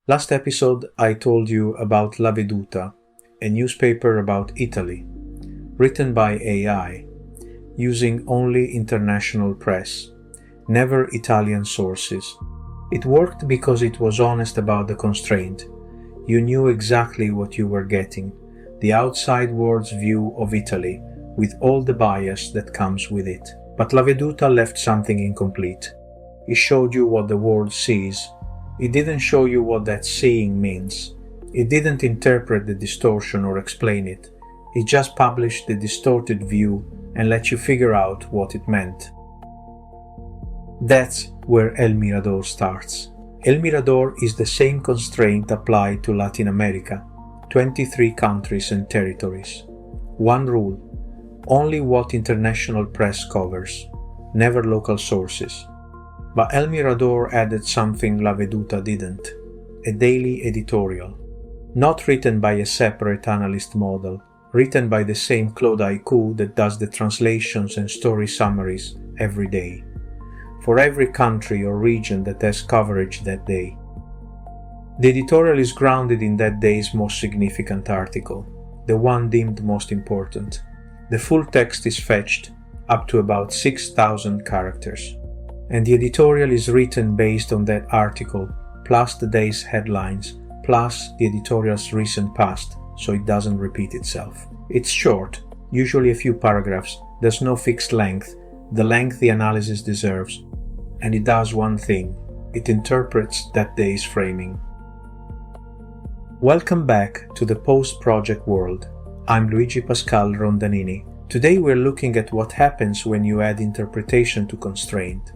Last episode I told you about La Veduta, a newspaper about Italy, written by AI, using only international press, never Italian sources. It worked because it was honest about the constraint. You knew exactly what you were getting, the outside world's view of Italy, with all the bias that comes with it. But La Veduta left something incomplete. It showed you what the world sees. It didn't show you what that seeing means. It didn't interpret the distortion or explain it. It just published the distorted view and let you figure out what it meant. That's where El Mirador starts. El Mirador is the same constraint applied to Latin America, 23 countries and territories. One rule: only what international press covers, never local sources. But El Mirador added something La Veduta didn't: a daily editorial. Not written by a separate analyst model, written by the same Claude Haiku that does the translations and story summaries every day, for every country or region that has coverage that day. The editorial is grounded in that day's most significant article, the one deemed most important. The full text is fetched, up to about 6,000 characters. And the editorial is written based on that article, plus the day's headlines, plus the editorial's recent past, so it doesn't repeat itself. It's short, usually a few paragraphs, there's no fixed length, the length the analysis deserves, and it does one thing: it interprets that day's framing. Welcome back to the post-project world. I'm Luigi Pascal Rondanini. Today we're looking at what happens when you add interpretation to constraint.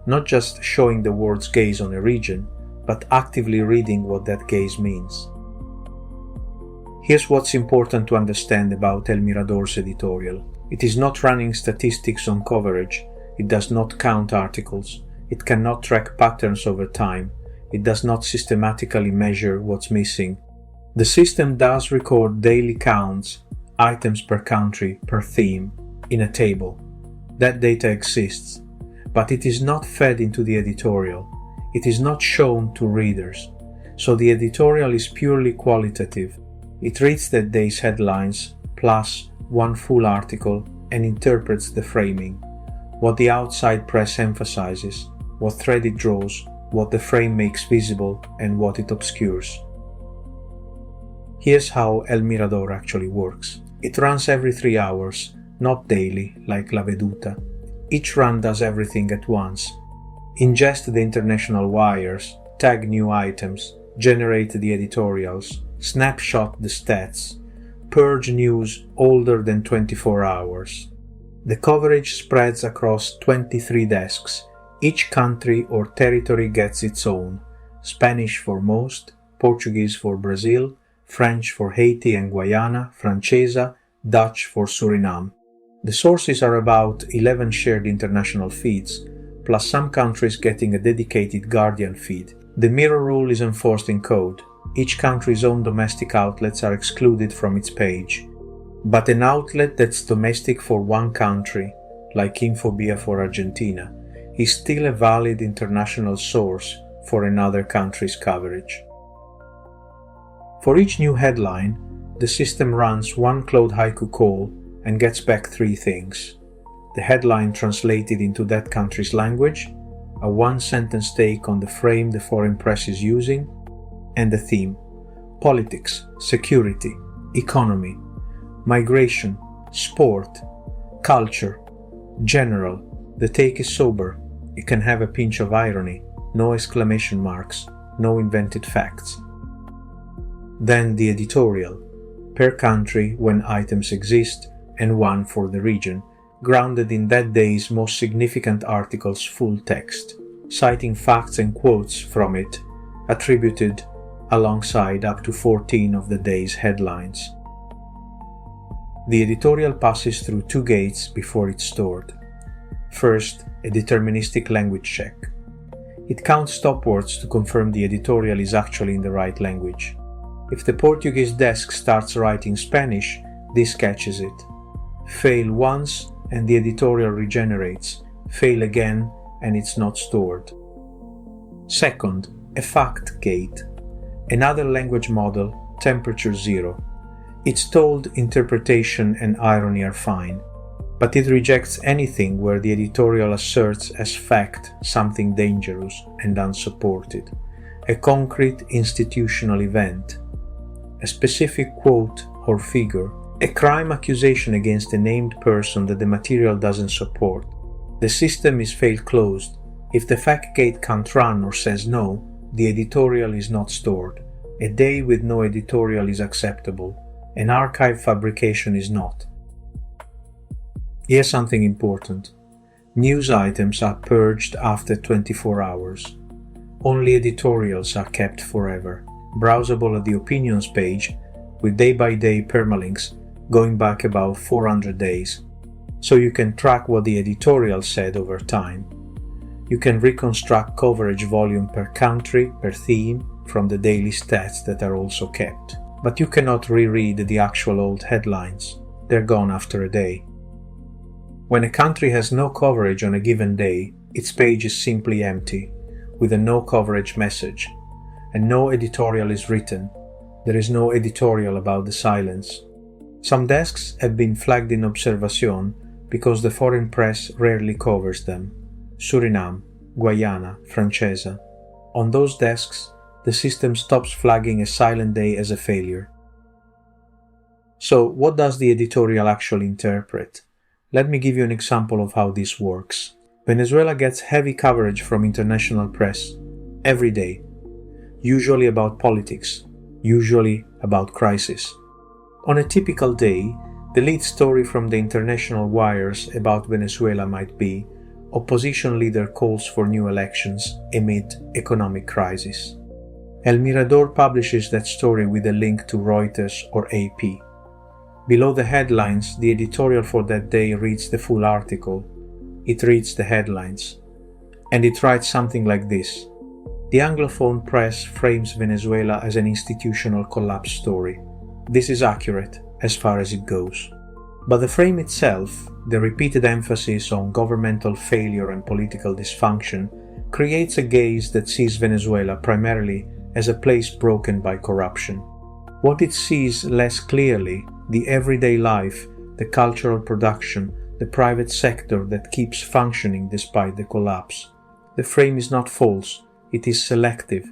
Not just showing the world's gaze on a region, but actively reading what that gaze means. Here's what's important to understand about El Mirador's editorial. It is not running statistics on coverage, it does not count articles, it cannot track patterns over time, it does not systematically measure what's missing. The system does record daily counts, items per country, per theme, in a table. That data exists. But it is not fed into the editorial. It is not shown to readers. So the editorial is purely qualitative. It reads that day's headlines, plus one full article, and interprets the framing, what the outside press emphasizes, what thread it draws, what the frame makes visible, and what it obscures. Here's how El Mirador actually works. It runs every 3 hours, not daily, like La Veduta. Each run does everything at once: ingest the international wires, tag new items, generate the editorials, snapshot the stats, purge news older than 24 hours. The coverage spreads across 23 desks. Each country or territory gets its own: Spanish for most, Portuguese for Brazil, French for Haiti and Guyana, Francesa, Dutch for Suriname. The sources are about 11 shared international feeds, plus some countries getting a dedicated Guardian feed. The mirror rule is enforced in code. Each country's own domestic outlets are excluded from its page. But an outlet that's domestic for one country, like Infobia for Argentina, is still a valid international source for another country's coverage. For each new headline, the system runs one Claude Haiku call and gets back 3 things: the headline translated into that country's language, a one-sentence take on the frame the foreign press is using, and the theme: politics, security, economy, migration, sport, culture, general. The take is sober. It can have a pinch of irony, no exclamation marks, no invented facts. Then the editorial, per country when items exist, and one for the region, grounded in that day's most significant article's full text, citing facts and quotes from it, attributed alongside up to 14 of the day's headlines. The editorial passes through 2 gates before it's stored. First, a deterministic language check. It counts stopwords to confirm the editorial is actually in the right language. If the Portuguese desk starts writing Spanish, this catches it. Fail once and the editorial regenerates. Fail again and it's not stored. Second, a fact gate. Another language model, temperature zero. It's told interpretation and irony are fine, but it rejects anything where the editorial asserts as fact something dangerous and unsupported, a concrete institutional event, a specific quote or figure, a crime accusation against a named person that the material doesn't support. The system is fail closed. If the fact gate can't run or says no, the editorial is not stored. A day with no editorial is acceptable. An archive fabrication is not. Here's something important. News items are purged after 24 hours. Only editorials are kept forever, browsable at the opinions page with day-by-day permalinks going back about 400 days, so you can track what the editorial said over time. You can reconstruct coverage volume per country, per theme, from the daily stats that are also kept. But you cannot reread the actual old headlines. They're gone after a day. When a country has no coverage on a given day, its page is simply empty, with a no coverage message, and no editorial is written. There is no editorial about the silence. Some desks have been flagged in observation because the foreign press rarely covers them. Suriname, Guyana, Francesa. On those desks, the system stops flagging a silent day as a failure. So, what does the editorial actually interpret? Let me give you an example of how this works. Venezuela gets heavy coverage from international press every day, usually about politics, usually about crisis. On a typical day, the lead story from the international wires about Venezuela might be opposition leader calls for new elections amid economic crisis. El Mirador publishes that story with a link to Reuters or AP. Below the headlines, the editorial for that day reads the full article. It reads the headlines. And it writes something like this. The Anglophone press frames Venezuela as an institutional collapse story. This is accurate, as far as it goes. But the frame itself, the repeated emphasis on governmental failure and political dysfunction, creates a gaze that sees Venezuela primarily as a place broken by corruption. What it sees less clearly, the everyday life, the cultural production, the private sector that keeps functioning despite the collapse. The frame is not false, it is selective.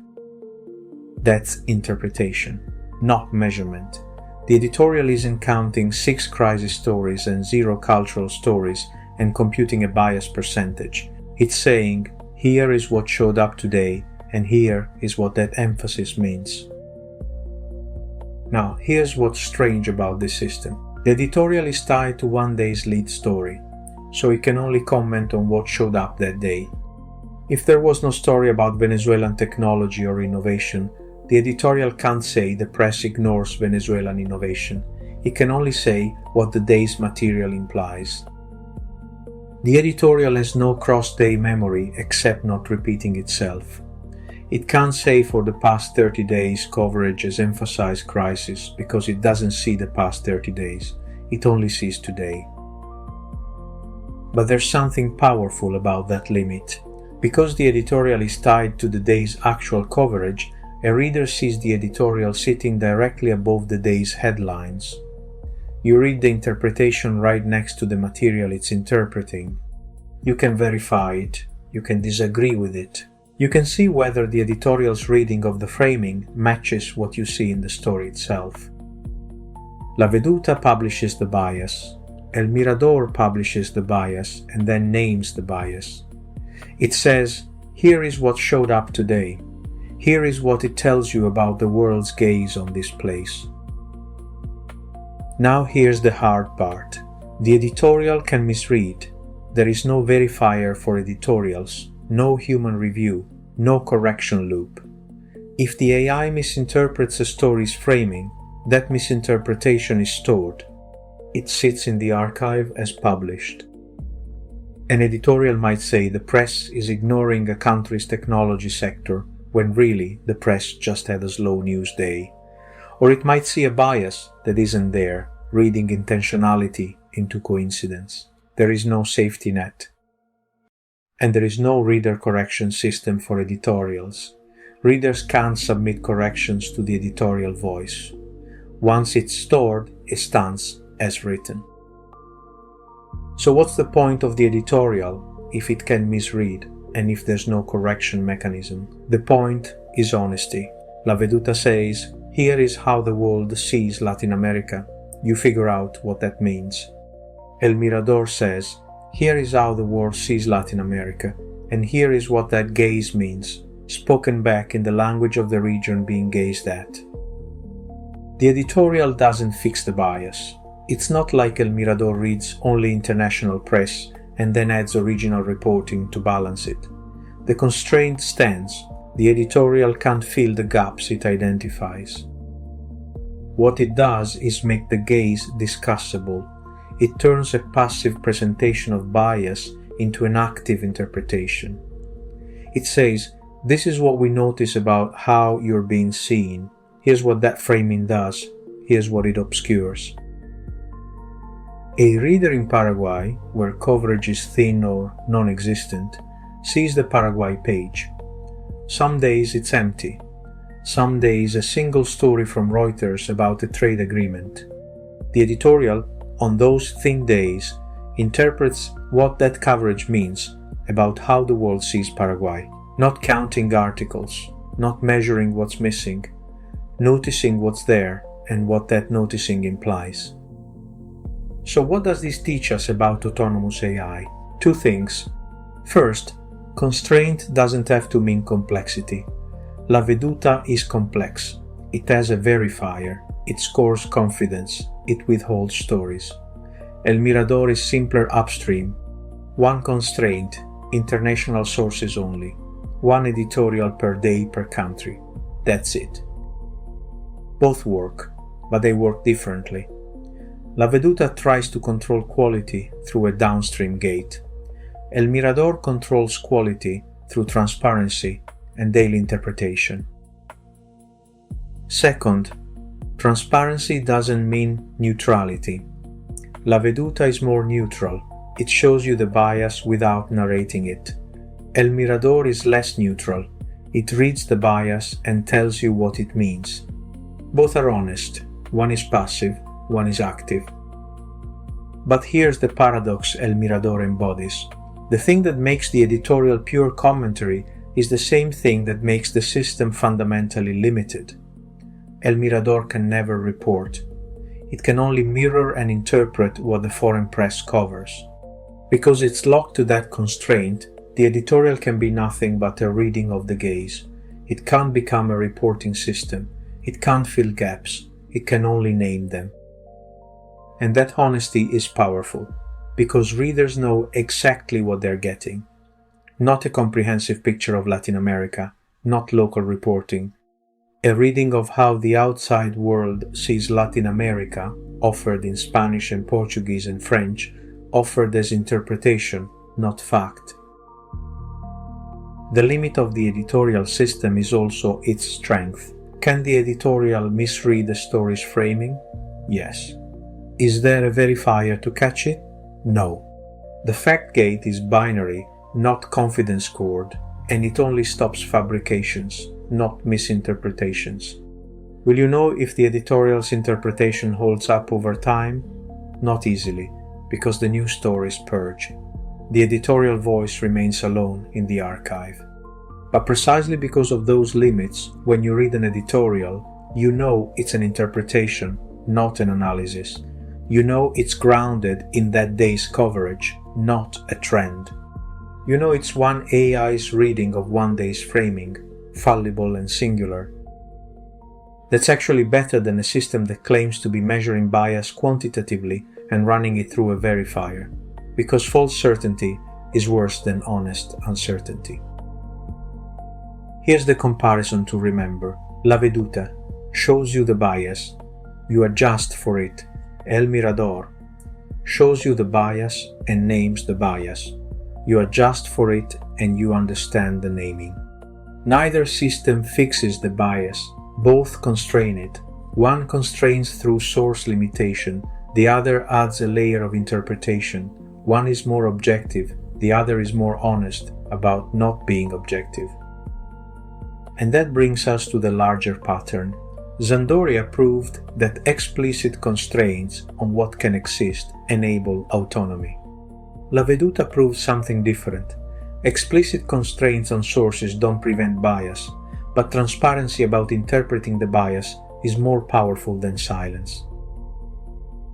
That's interpretation, not measurement. The editorial isn't counting 6 crisis stories and 0 cultural stories and computing a bias percentage. It's saying, here is what showed up today, and here is what that emphasis means. Now, here's what's strange about this system. The editorial is tied to one day's lead story, so it can only comment on what showed up that day. If there was no story about Venezuelan technology or innovation, the editorial can't say the press ignores Venezuelan innovation. It can only say what the day's material implies. The editorial has no cross-day memory except not repeating itself. It can't say for the past 30 days coverage has emphasized crisis because it doesn't see the past 30 days. It only sees today. But there's something powerful about that limit. Because the editorial is tied to the day's actual coverage, a reader sees the editorial sitting directly above the day's headlines. You read the interpretation right next to the material it's interpreting. You can verify it. You can disagree with it. You can see whether the editorial's reading of the framing matches what you see in the story itself. La Veduta publishes the bias. El Mirador publishes the bias and then names the bias. It says, here is what showed up today. Here is what it tells you about the world's gaze on this place. Now here's the hard part. The editorial can misread. There is no verifier for editorials, no human review, no correction loop. If the AI misinterprets a story's framing, that misinterpretation is stored. It sits in the archive as published. An editorial might say the press is ignoring a country's technology sector when really the press just had a slow news day. Or it might see a bias that isn't there, reading intentionality into coincidence. There is no safety net. And there is no reader correction system for editorials. Readers can't submit corrections to the editorial voice. Once it's stored, it stands as written. So what's the point of the editorial if it can misread and if there's no correction mechanism? The point is honesty. La Veduta says, here is how the world sees Latin America. You figure out what that means. El Mirador says, here is how the world sees Latin America, and here is what that gaze means, spoken back in the language of the region being gazed at. The editorial doesn't fix the bias. It's not like El Mirador reads only international press and then adds original reporting to balance it. The constraint stands. The editorial can't fill the gaps it identifies. What it does is make the gaze discussable. It turns a passive presentation of bias into an active interpretation. It says, this is what we notice about how you're being seen. Here's what that framing does. Here's what it obscures. A reader in Paraguay, where coverage is thin or non-existent, sees the Paraguay page. Some days it's empty. Some days a single story from Reuters about a trade agreement. The editorial, on those thin days, interprets what that coverage means about how the world sees Paraguay, not counting articles, not measuring what's missing, noticing what's there and what that noticing implies. So what does this teach us about autonomous AI? Two things. First, constraint doesn't have to mean complexity. La Veduta is complex. It has a verifier. It scores confidence. It withholds stories. El Mirador is simpler upstream. One constraint, international sources only. One editorial per day per country. That's it. Both work, but they work differently. La Veduta tries to control quality through a downstream gate. El Mirador controls quality through transparency and daily interpretation. Second, transparency doesn't mean neutrality. La Veduta is more neutral. It shows you the bias without narrating it. El Mirador is less neutral. It reads the bias and tells you what it means. Both are honest. One is passive, one is active. But here's the paradox El Mirador embodies. The thing that makes the editorial pure commentary is the same thing that makes the system fundamentally limited. El Mirador can never report. It can only mirror and interpret what the foreign press covers. Because it's locked to that constraint, the editorial can be nothing but a reading of the gaze. It can't become a reporting system. It can't fill gaps. It can only name them. And that honesty is powerful, because readers know exactly what they're getting. Not a comprehensive picture of Latin America, not local reporting. A reading of how the outside world sees Latin America, offered in Spanish and Portuguese and French, offered as interpretation, not fact. The limit of the editorial system is also its strength. Can the editorial misread the story's framing? Yes. Is there a verifier to catch it? No. The fact gate is binary, not confidence scored, and it only stops fabrications, not misinterpretations. Will you know if the editorial's interpretation holds up over time? Not easily, because the new stories purge. The editorial voice remains alone in the archive. But precisely because of those limits, when you read an editorial, you know it's an interpretation, not an analysis. You know it's grounded in that day's coverage, not a trend. You know it's one AI's reading of one day's framing, fallible and singular. That's actually better than a system that claims to be measuring bias quantitatively and running it through a verifier, because false certainty is worse than honest uncertainty. Here's the comparison to remember. La Veduta shows you the bias. You adjust for it. El Mirador shows you the bias and names the bias. You adjust for it and you understand the naming. Neither system fixes the bias. Both constrain it. One constrains through source limitation. The other adds a layer of interpretation. One is more objective. The other is more honest about not being objective. And that brings us to the larger pattern. Zandoria proved that explicit constraints on what can exist enable autonomy. La Veduta proved something different. Explicit constraints on sources don't prevent bias, but transparency about interpreting the bias is more powerful than silence.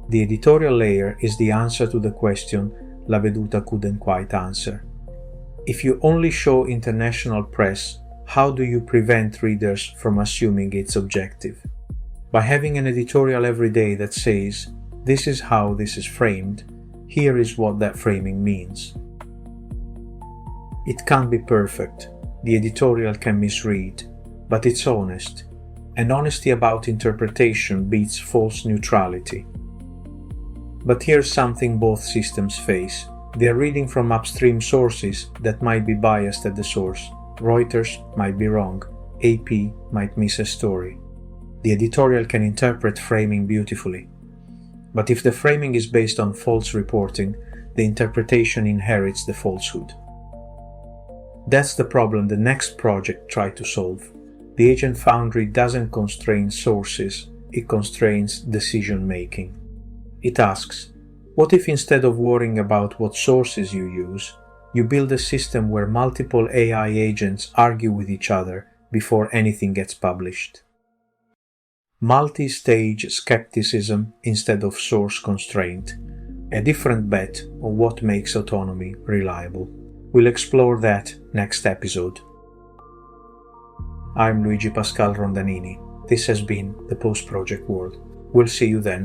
The editorial layer is the answer to the question La Veduta couldn't quite answer. If you only show international press, how do you prevent readers from assuming it's objective? By having an editorial every day that says, "This is how this is framed, here is what that framing means." It can't be perfect, the editorial can misread, but it's honest, and honesty about interpretation beats false neutrality. But here's something both systems face. They are reading from upstream sources that might be biased at the source. Reuters might be wrong, AP might miss a story. The editorial can interpret framing beautifully. But if the framing is based on false reporting, the interpretation inherits the falsehood. That's the problem the next project tried to solve. The Agent Foundry doesn't constrain sources, it constrains decision-making. It asks, what if instead of worrying about what sources you use, you build a system where multiple AI agents argue with each other before anything gets published? Multi-stage skepticism instead of source constraint. A different bet on what makes autonomy reliable. We'll explore that next episode. I'm Luigi Pascal Rondanini. This has been the Post-Project World. We'll see you then.